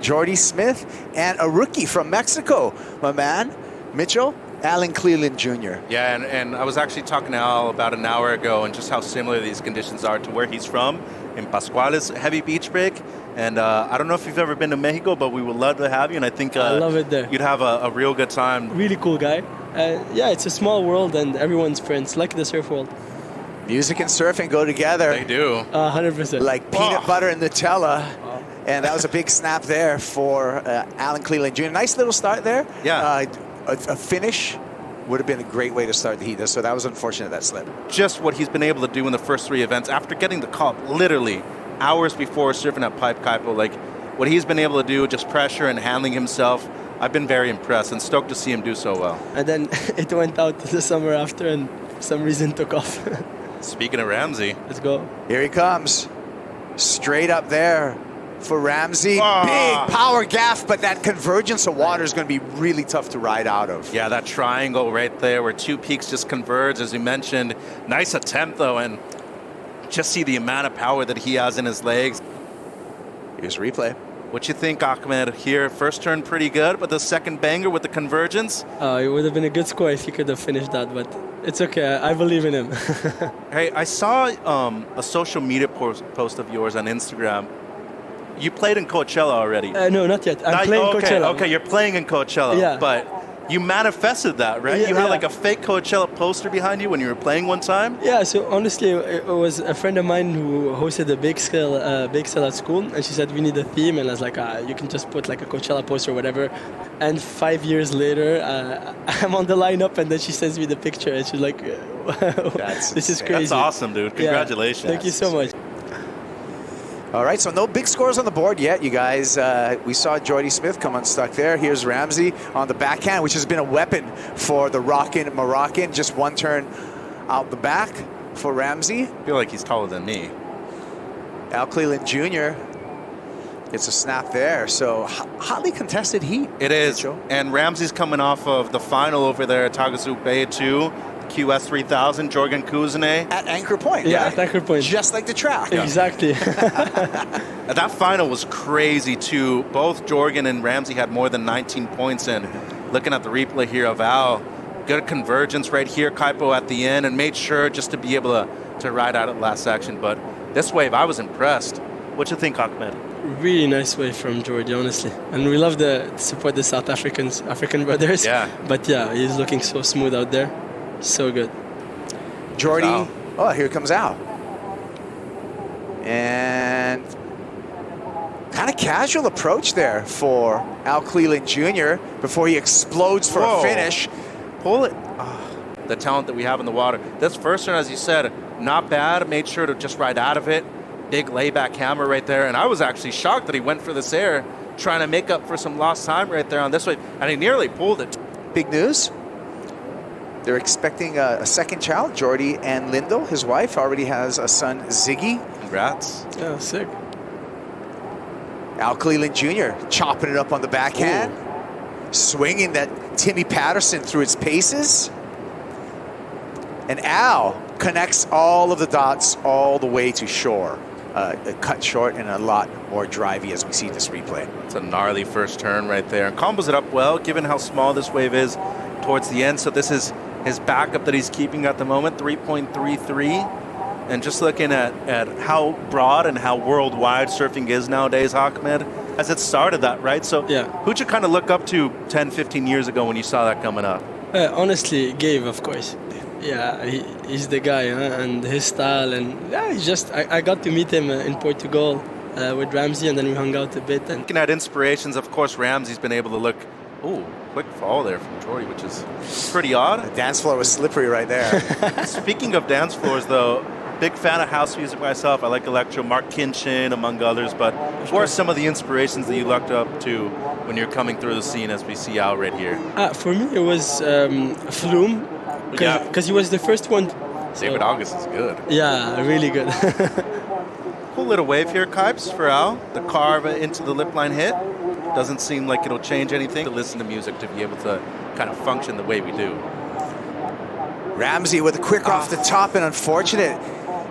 J.Smith, and a rookie from Mexico, my man, Mitchell, A.Cleland Jr. Yeah, and I was actually talking to Al about an hour ago and just how similar these conditions are to where he's from in Pascuales, heavy beach break. And I don't know if you've ever been to Mexico, but we would love to have you. And I think I love it there. You'd have a real good time. Really cool guy. Yeah, it's a small world and everyone's friends, like the surf world. Music and surfing go together. They do. 100%. Like peanut butter and Nutella. And that was a big snap there for A.Cleland Jr. Nice little start there. Yeah. A finish would have been a great way to start the heat. So that was unfortunate, that slip. Just what he's been able to do in the first 3 events after getting the call literally hours before surfing at Pipe Kaipo, like what he's been able to do, just pressure and handling himself. I've been very impressed and stoked to see him do so well. And then it went out the summer after and for some reason took off. Speaking of Ramzi. Let's go. Here he comes. Straight up there for Ramzi. Big power gaff, but that convergence of water is going to be really tough to ride out of. Yeah, that triangle right there where 2 peaks just converge, as you mentioned. Nice attempt, though, and just see the amount of power that he has in his legs. Here's a replay. What you think, Ahmed, here? First turn pretty good, but the second banger with the convergence? It would have been a good score if he could have finished that, but it's okay. I believe in him. Hey, I saw a social media post of yours on Instagram. You played in Coachella already. No, not yet. I'm playing Coachella. Okay, you're playing in Coachella. Yeah. But you manifested that, right? Yeah, you had like a fake Coachella poster behind you when you were playing one time? Yeah, so honestly, it was a friend of mine who hosted a bake sale at school, and she said, we need a theme, and I was like, you can just put like a Coachella poster or whatever. And 5 years later, I'm on the lineup, and then she sends me the picture, and she's like, this is crazy. That's awesome, dude. Congratulations. Yeah, thank you so much. All right, so no big scores on the board yet, you guys. We saw J.Smith come unstuck there. Here's Ramzi on the backhand, which has been a weapon for the rockin' Moroccan. Just one turn out the back for Ramzi. I feel like he's taller than me. A.Cleland Jr. gets a snap there. So hotly contested heat. It is. Mitchell. And Ramzi's coming off of the final over there at Tagazu Bay 2. QS 3000, Jorgen Kuzene. At anchor point. Yeah, right? at anchor point. Just like the track. Yeah. Exactly. That final was crazy too. Both Jorgen and Ramzi had more than 19 points in. Looking at the replay here of Al, good convergence right here, Kaipo at the end, and made sure just to be able to ride out at last section. But this wave, I was impressed. What you think, Ahmed? Really nice wave from Jordy, honestly. And we love to support the South African brothers. Yeah. But yeah, he's looking so smooth out there. So good. Jordy. Oh, here comes Al. And kind of casual approach there for A.Cleland Jr. before he explodes for a finish. Pull it. The talent that we have in the water. This first turn, as you said, not bad. Made sure to just ride out of it. Big layback hammer right there. And I was actually shocked that he went for this air, trying to make up for some lost time right there on this wave. And he nearly pulled it. Big news. They're expecting a second child. Jordy and Lyndall, his wife, already has a son, Ziggy. Congrats. Yeah, sick. A.Cleland Jr. chopping it up on the backhand. Swinging that Timmy Patterson through its paces. And Al connects all of the dots all the way to shore. Cut short and a lot more drivey as we see this replay. It's a gnarly first turn right there. And combos it up well, given how small this wave is towards the end. So this is his backup that he's keeping at the moment, 3.33. And just looking at how broad and how worldwide surfing is nowadays, Ahmed, as it started that, right? So yeah. Who'd you kind of look up to 10, 15 years ago when you saw that coming up? Honestly, Gabe, of course. Yeah, he's the guy, and his style. And yeah, he's just, I got to meet him in Portugal with Ramzi, and then we hung out a bit. And looking at inspirations, of course, Ramzi's been able to look, quick fall there from Jordy, which is pretty odd. The dance floor was slippery right there. Speaking of dance floors, though, big fan of house music myself. I like electro, Mark Kinchin, among others. But what are some of the inspirations that you looked up to when you're coming through the scene as we see Al right here? For me, it was Flume, because he was the first one. David August is good. Yeah, really good. Cool little wave here, Kipes, for Al. The carve into the lip line hit. Doesn't seem like it'll change anything to listen to music to be able to kind of function the way we do. Ramzi with a quick off the top and unfortunate.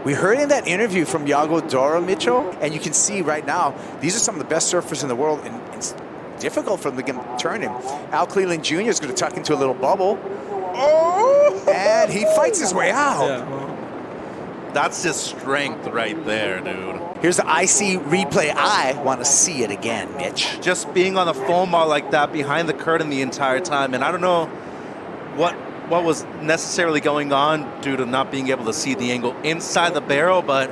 We heard in that interview from Yago Dora, Mitchell, and you can see right now, these are some of the best surfers in the world, and it's difficult for them to turn him. A.Cleland Jr. is going to tuck into a little bubble. Oh! And he fights his way out. Yeah, well. That's just strength right there, dude. Here's the IC replay. I want to see it again, Mitch. Just being on the foam ball like that behind the curtain the entire time, and I don't know what was necessarily going on due to not being able to see the angle inside the barrel, but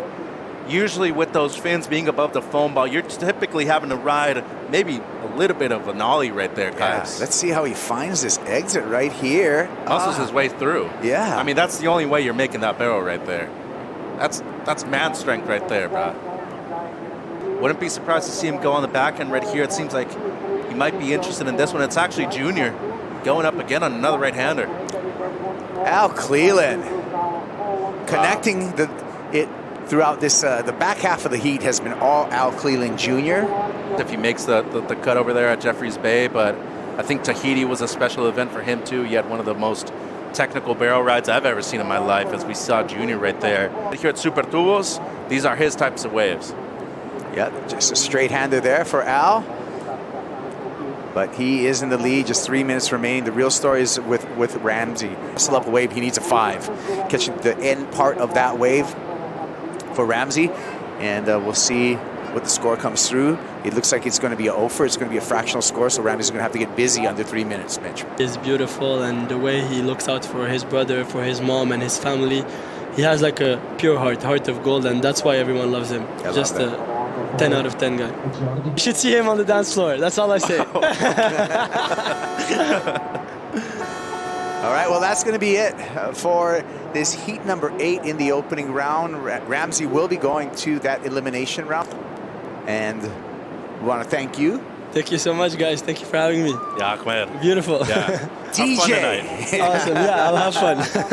usually with those fins being above the foam ball, you're typically having to ride maybe a little bit of an ollie right there, guys. Yeah, let's see how he finds this exit right here. Muscles his way through. Yeah. I mean, that's the only way you're making that barrel right there. That's man strength right there, bro. Wouldn't be surprised to see him go on the back end right here. It seems like he might be interested in this one. It's actually Junior going up again on another right-hander. A.Cleland connecting it throughout this. The back half of the heat has been all A.Cleland Jr. If he makes the cut over there at Jeffreys Bay, but I think Tahiti was a special event for him too. He had one of the most technical barrel rides I've ever seen in my life, as we saw Junior right there. Here at Super Tubos, these are his types of waves. Yeah, just a straight hander there for Al. But he is in the lead, just 3 minutes remaining. The real story is with Ramzi. Hustle up a wave, he needs a 5. Catching the end part of that wave for Ramzi. And we'll see what the score comes through. It looks like it's going to be an offer. It's going to be a fractional score, so Ramzi's going to have to get busy under 3 minutes, Mitch. It's beautiful, and the way he looks out for his brother, for his mom and his family. He has like a pure heart of gold, and that's why everyone loves him. Just a 10 out of 10 guy. You should see him on the dance floor. That's all I say. All right, well, that's going to be it for this heat number 8 in the opening round. Ramzi will be going to that elimination round. And we want to thank you. Thank you so much, guys. Thank you for having me. Yeah, man. Beautiful. Yeah. DJ. Awesome. Yeah, I'll have fun.